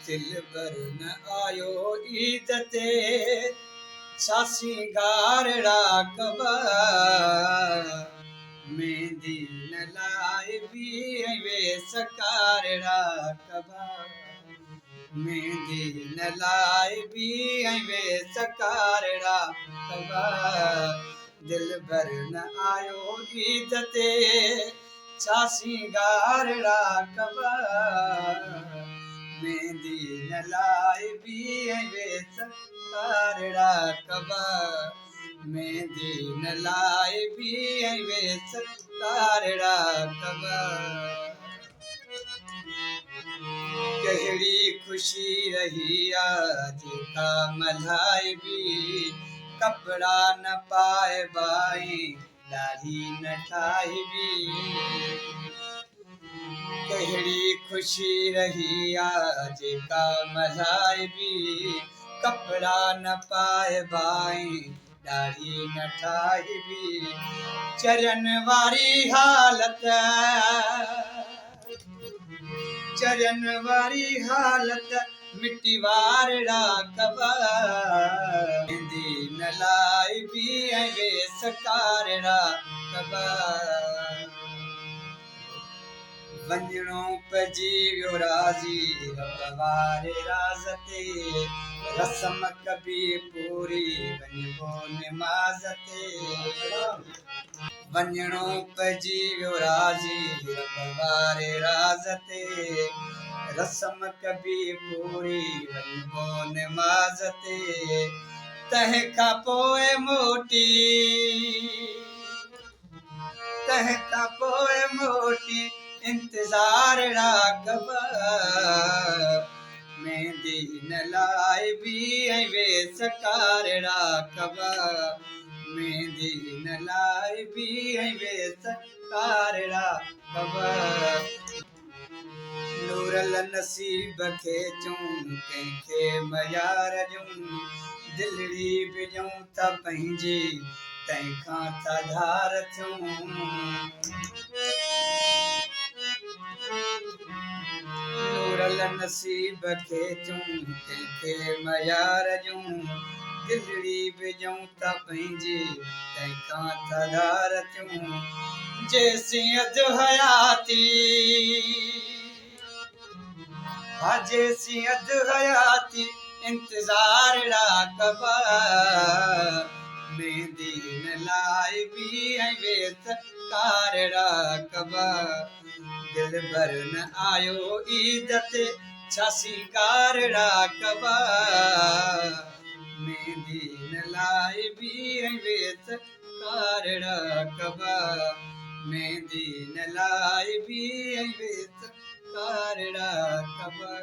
दिल भर न आयो ईद ते छासी गारड़ा कबा मेहंदी न लाए भी वे सकारड़ा कबा मेहंदी न लाए भी वे सकारड़ा कबा दिल भर न आयो ईद ते छासी गारड़ा कबा मेहंदी न लाए भी वे सकारड़ा कबा मेहंदी न लाए भी वे सकारड़ा कबा कहिड़ी खुशी रही आज का मल्हाए भी कपड़ा न पाए बाई दाढ़ी न ठाए भी कहिड़ी खुशी रही आज का मल्हाए भी कपड़ा न पाए बाई दाढ़ी न ठाए भी चरन वारी हालत चरन वारी हालत मिट्टी वारड़ा कबा मेहंदी न लाई भी वे सकारड़ा कबा वंजणो पजी वियो राजी रब वारे राज ते रस्म कभी पूरी वञबो निमाज़ ते वंजणो पजी वियो राजी रब वारे राज ते रस्म कभी पूरी वञबो निमाज़ ते तंहिंखां पोइ मोटी तंहिंखां पोइ मोटी इंतज़ारड़ा कबा मेहंदी न लाए भी वे सकारड़ा कबा मेहंदी न लाए भी वे सकारड़ा कबा नूरल नसीब खे चूं कंहिंखे मयार ॾियूं दिलड़ी विझूं त पंहिंजी तंहिंखां था धार थियूं नूरल नसीब खे चूं कंहिंखे मयार ॾियूं दिलड़ी विझूं त पंहिंजी तंहिंखां था धार थियूं जेसीं अधु हयाती हा जेसीं अधु हयाती इंतज़ारड़ा कबा मेहंदी न लाए भी वे सकारड़ा कबा दिल भर न आयो ईद ते छासी गारड़ा कबा मेहंदी न लाए भी वे सकारड़ा कबा मेहंदी न लाए भी वे सकारड़ा कबा।